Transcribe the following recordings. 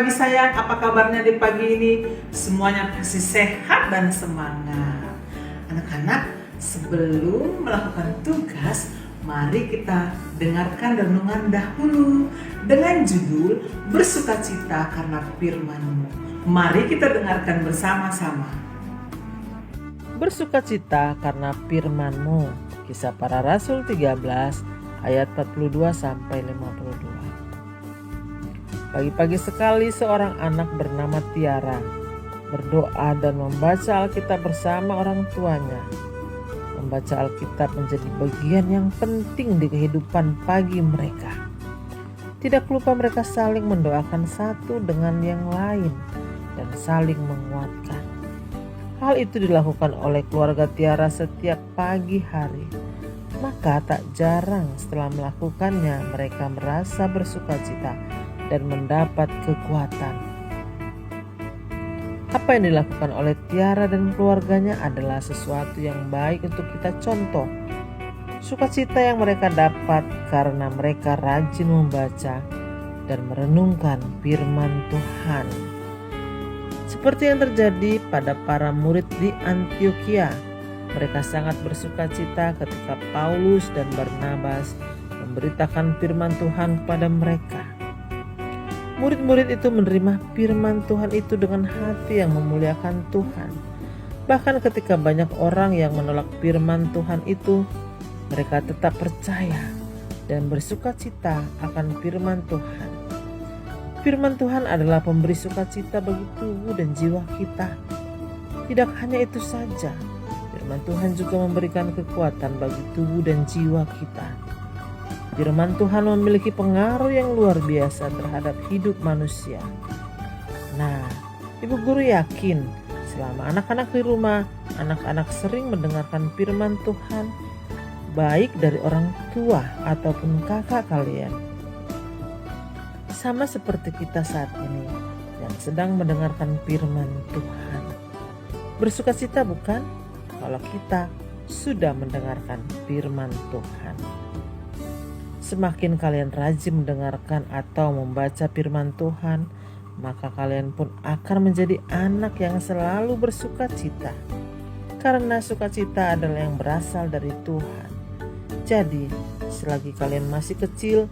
pagi sayang, apa kabarnya di pagi ini? Semuanya pasti sehat dan semangat. Anak-anak, sebelum melakukan tugas, mari kita dengarkan renungan dahulu dengan judul Bersukacita karena Firman-Mu. Mari kita dengarkan bersama-sama. Bersukacita karena Firman-Mu. Kisah Para Rasul 13 ayat 42 sampai 52. Pagi-pagi sekali seorang anak bernama Tiara berdoa dan membaca Alkitab bersama orang tuanya. Membaca Alkitab menjadi bagian yang penting di kehidupan pagi mereka. Tidak lupa mereka saling mendoakan satu dengan yang lain dan saling menguatkan. Hal itu dilakukan oleh keluarga Tiara setiap pagi hari. Maka tak jarang setelah melakukannya mereka merasa bersukacita dan mendapat kekuatan. Apa yang dilakukan oleh Tiara dan keluarganya adalah sesuatu yang baik untuk kita contoh. Sukacita yang mereka dapat karena mereka rajin membaca dan merenungkan firman Tuhan. Seperti yang terjadi pada para murid di Antiokhia, mereka sangat bersukacita ketika Paulus dan Barnabas memberitakan firman Tuhan kepada mereka. Murid-murid itu menerima firman Tuhan itu dengan hati yang memuliakan Tuhan. Bahkan ketika banyak orang yang menolak firman Tuhan itu, mereka tetap percaya dan bersukacita akan firman Tuhan. Firman Tuhan adalah pemberi sukacita bagi tubuh dan jiwa kita. Tidak hanya itu saja, firman Tuhan juga memberikan kekuatan bagi tubuh dan jiwa kita. Firman Tuhan memiliki pengaruh yang luar biasa terhadap hidup manusia. Nah, Ibu Guru yakin selama anak-anak di rumah, anak-anak sering mendengarkan firman Tuhan, baik dari orang tua ataupun kakak kalian. Sama seperti kita saat ini yang sedang mendengarkan firman Tuhan. Bersukacita bukan? Kalau kita sudah mendengarkan firman Tuhan. Semakin kalian rajin mendengarkan atau membaca firman Tuhan, maka kalian pun akan menjadi anak yang selalu bersukacita. Karena sukacita adalah yang berasal dari Tuhan. Jadi, selagi kalian masih kecil,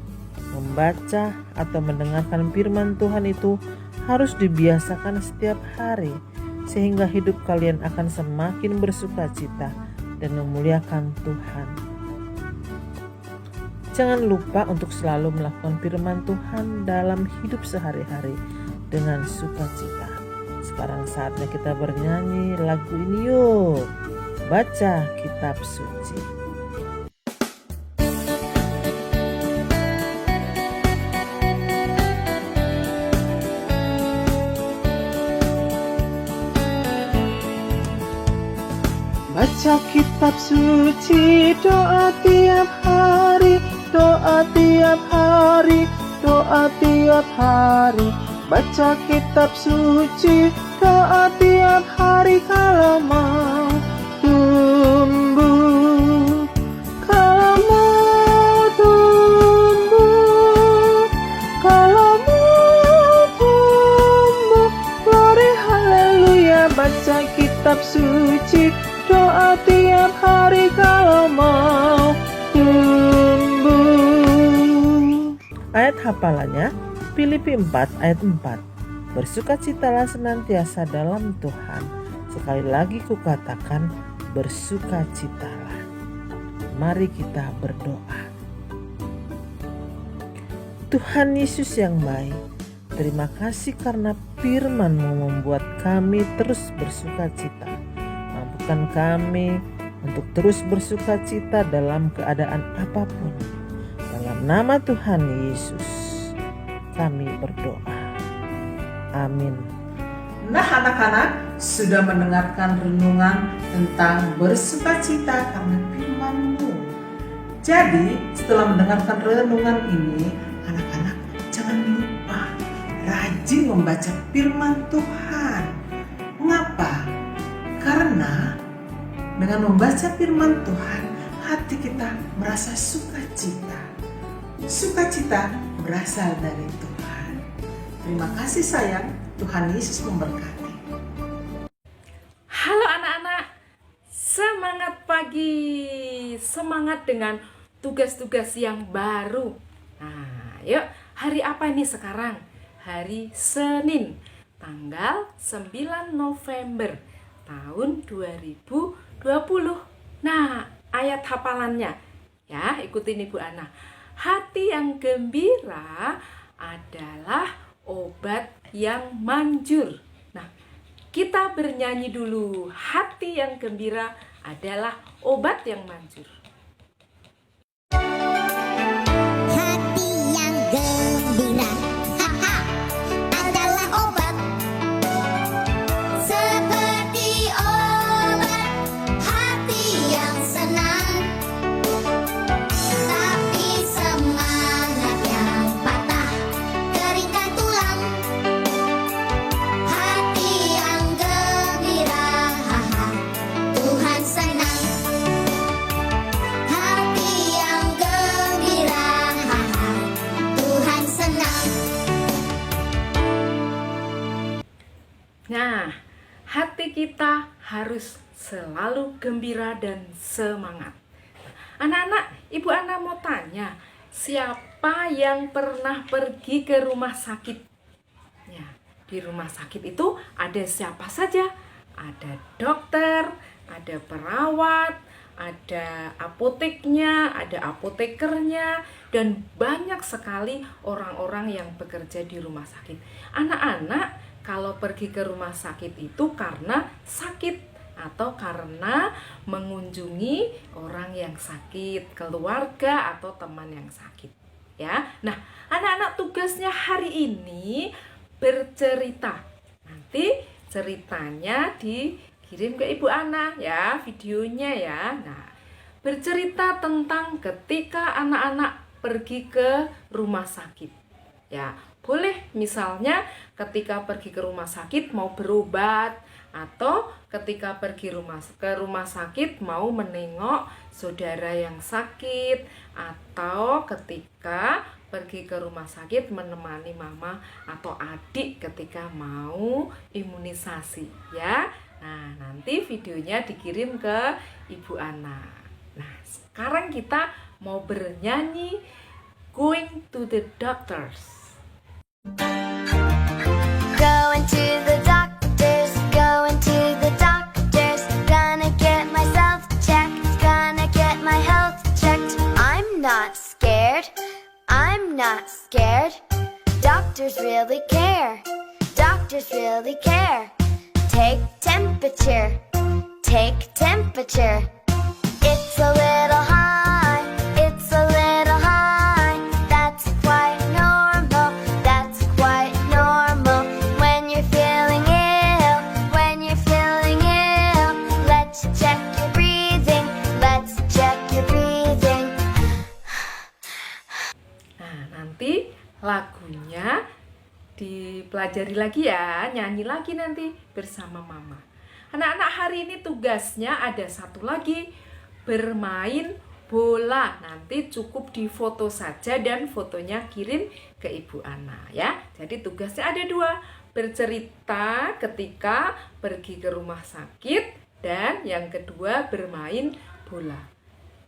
membaca atau mendengarkan firman Tuhan itu harus dibiasakan setiap hari, sehingga hidup kalian akan semakin bersukacita dan memuliakan Tuhan. Jangan lupa untuk selalu melakukan firman Tuhan dalam hidup sehari-hari dengan sukacita. Sekarang saatnya kita bernyanyi lagu ini yuk. Baca kitab suci. Baca kitab suci, doa tiap hari, doa tiap hari, doa tiap hari. Baca kitab suci, doa tiap hari kalau mau tumbuh, kalau mau tumbuh, kalau mau tumbuh. Glory haleluya, baca kitab suci, doa tiap hari kalau mau tumbuh. Ayat hafalannya Filipi 4 ayat 4. Bersukacitalah senantiasa dalam Tuhan. Sekali lagi kukatakan, bersukacitalah. Mari kita berdoa. Tuhan Yesus yang baik, terima kasih karena firman-Mu membuat kami terus bersukacita. Mampukan kami untuk terus bersukacita dalam keadaan apapun. Dalam nama Tuhan Yesus, kami berdoa. Amin. Nah anak-anak, sudah mendengarkan renungan tentang bersukacita karena firman-Mu. Jadi setelah mendengarkan renungan ini, anak-anak jangan lupa rajin membaca firman Tuhan. Mengapa? Karena dengan membaca firman Tuhan, hati kita merasa sukacita. Sukacita berasal dari Tuhan. Terima kasih sayang, Tuhan Yesus memberkati. Halo anak-anak, semangat pagi, semangat dengan tugas-tugas yang baru. Nah, yuk, hari apa ini sekarang? Hari Senin, tanggal 9 November tahun 2020. Nah, ayat hafalannya, ya, ikutin Ibu Ana. Hati yang gembira adalah obat yang manjur. Nah, kita bernyanyi dulu. Hati yang gembira adalah obat yang manjur. Hati yang gembira, haha, adalah obat. Seperti obat hati yang senang. Tapi semangat yang patah keringkan tulang. Hati yang gembira, haha, Tuhan senang. Hati yang gembira, haha, Tuhan senang. Nah, hati kita harus selalu gembira dan semangat. Anak-anak, Ibu Ana mau tanya, siapa yang pernah pergi ke rumah sakit? Ya, di rumah sakit itu ada siapa saja? Ada dokter, ada perawat, ada apoteknya, ada apotekernya, dan banyak sekali orang-orang yang bekerja di rumah sakit. Anak-anak, kalau pergi ke rumah sakit itu karena sakit atau karena mengunjungi orang yang sakit, keluarga atau teman yang sakit, ya. Nah, anak-anak tugasnya hari ini bercerita. Nanti ceritanya dikirim ke Ibu Ana ya, videonya ya. Nah, bercerita tentang ketika anak-anak pergi ke rumah sakit. Ya, boleh misalnya ketika pergi ke rumah sakit mau berobat, atau ketika pergi ke rumah sakit mau menengok saudara yang sakit, atau ketika pergi ke rumah sakit menemani mama atau adik ketika mau imunisasi ya. Nah, nanti videonya dikirim ke Ibu Ana. Nah, sekarang kita mau bernyanyi Going to the Doctors. Going to the doctors, going to the doctors. Gonna get myself checked, gonna get my health checked. I'm not scared, I'm not scared. Doctors really care, doctors really care. Take temperature, take temperature. It's a little high, it's a little high. That's quite normal, that's quite normal. When you're feeling ill, when you're feeling ill, let's check your breathing, let's check your breathing. Nah, nanti lagunya dipelajari lagi ya, nyanyi lagi nanti bersama mama. Anak-anak, hari ini tugasnya ada satu lagi, bermain bola. Nanti cukup difoto saja dan fotonya kirim ke Ibu Ana ya. Jadi tugasnya ada dua, bercerita ketika pergi ke rumah sakit, dan yang kedua bermain bola.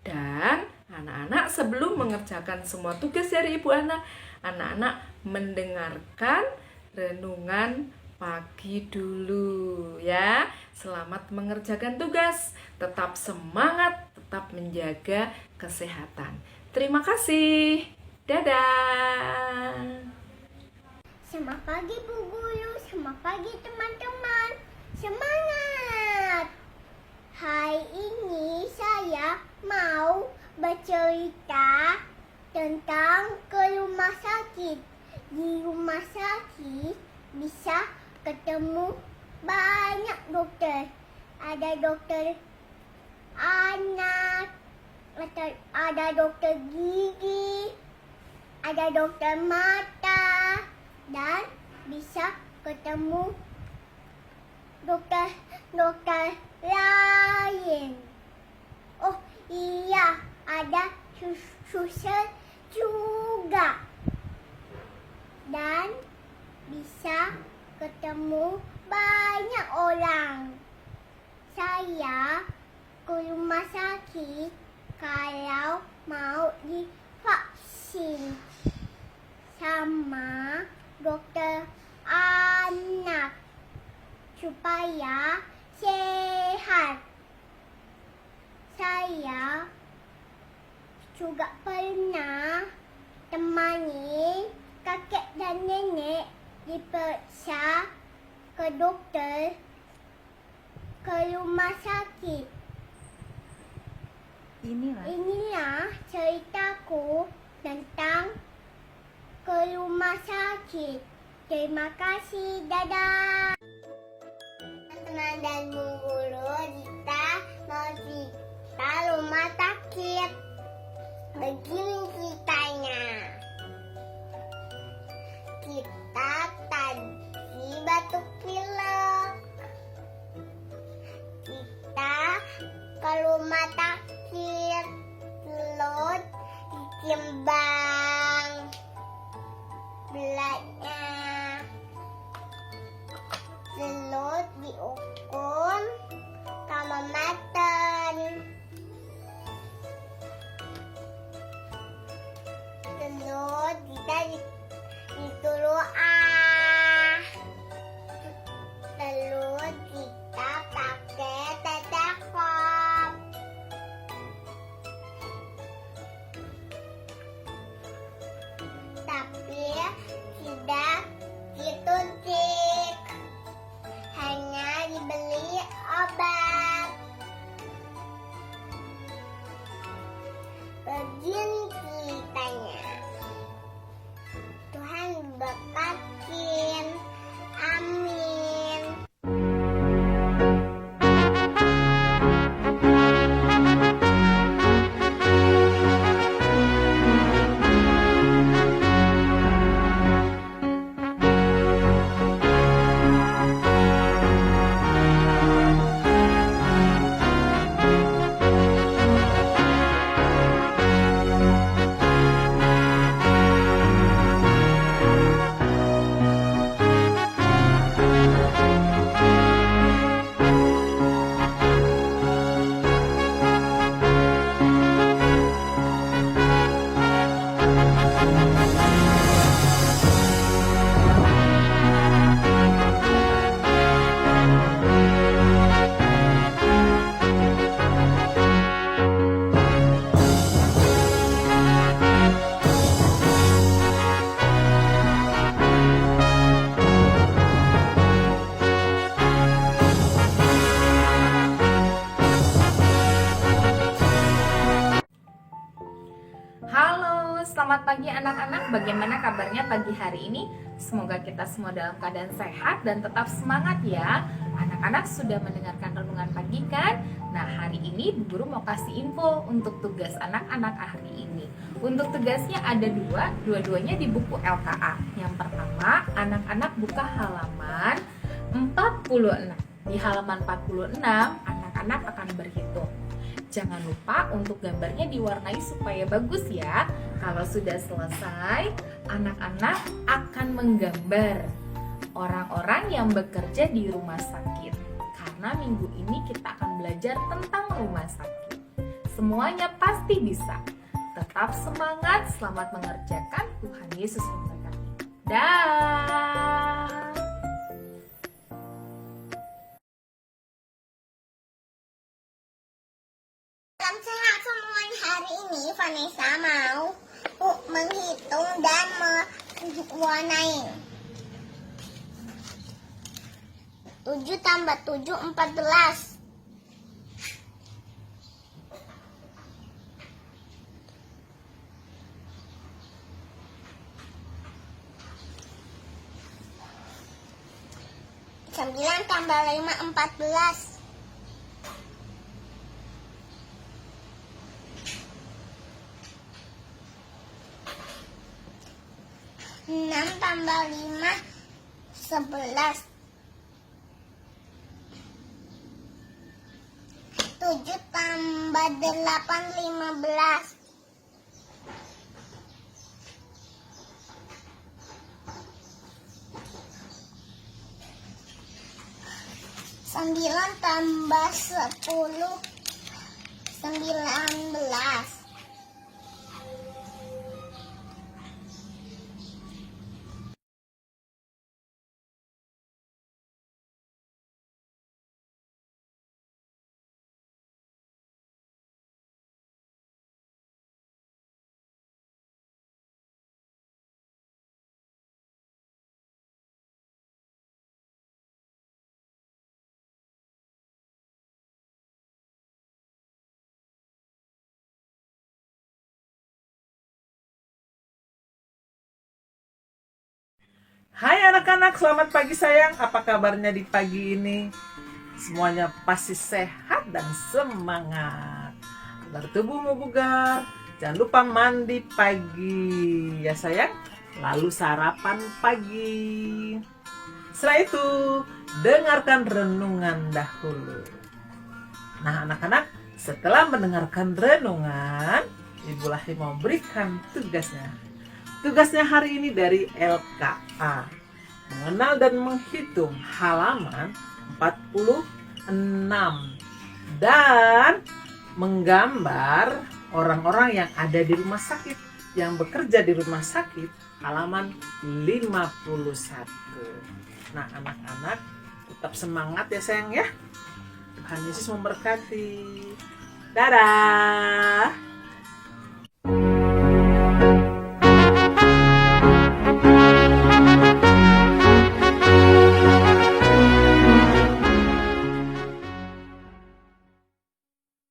Dan anak-anak sebelum mengerjakan semua tugas dari Ibu Ana, anak-anak mendengarkan renungan pagi dulu ya. Selamat mengerjakan tugas, tetap semangat, tetap menjaga kesehatan. Terima kasih. Dadah. Selamat pagi Bu Guru, selamat pagi teman-teman. Semangat! Hari ini saya mau bercerita tentang ke rumah sakit. Di rumah sakit bisa ketemu banyak dokter. Ada dokter anak, ada dokter gigi, ada dokter mata, dan bisa ketemu dokter lain. Oh iya, ada suster juga. Dan bisa ketemu banyak orang. Saya ke rumah sakit kalau mau divaksin sama dokter anak supaya sehat. Saya juga pernah temani kakek dan nenek diperiksa ke dokter ke rumah sakit. Inilah ceritaku tentang ke rumah sakit. Terima kasih, dadah. Teman dan guru kita mau cerita rumah sakit. Begini ceritanya. Kita tadi batuk pilek. Kita ke rumah sakit. Telur ditimbang beratnya. Telur diukur termometer. Telur kita disuruh telur kita pakai stetoskop. Tapi tidak disuntik, hanya dibeli obat. Begini ceritanya. Tuhan berkatin. Amin. Halo, selamat pagi anak-anak. Bagaimana kabarnya pagi hari ini? Semoga kita semua dalam keadaan sehat dan tetap semangat ya. Anak-anak sudah mendengarkan renungan pagi kan? Nah, hari ini Bu Guru mau kasih info untuk tugas anak-anak hari ini. Untuk tugasnya ada dua-duanya di buku LKA. Yang pertama, anak-anak buka halaman 46. Di halaman 46, anak-anak akan berhitung. Jangan lupa untuk gambarnya diwarnai supaya bagus ya. Kalau sudah selesai, anak-anak akan menggambar orang-orang yang bekerja di rumah sakit. Karena minggu ini kita akan belajar tentang rumah sakit. Semuanya pasti bisa. Tetap semangat, selamat mengerjakan. Tuhan Yesus memberkati. Dah. Salam sehat semuanya. Hari ini Vanessa mau menghitung dan mewarnai. 7 tambah 7, 14. Sembilan tambah 5, 14. 6 tambah 5, 11. 7 tambah 8, 15. 9 9 tambah 10, 19. Hai anak-anak, selamat pagi sayang. Apa kabarnya di pagi ini? Semuanya pasti sehat dan semangat. Agar tubuhmu bugar. Jangan lupa mandi pagi ya sayang. Lalu sarapan pagi. Setelah itu, dengarkan renungan dahulu. Nah anak-anak, setelah mendengarkan renungan, Ibu Lahi mau berikan tugasnya. Tugasnya hari ini dari LKA, mengenal dan menghitung halaman 46 dan menggambar orang-orang yang ada di rumah sakit, yang bekerja di rumah sakit, halaman 51. Nah anak-anak tetap semangat ya sayang ya. Tuhan Yesus memberkati. Dadah.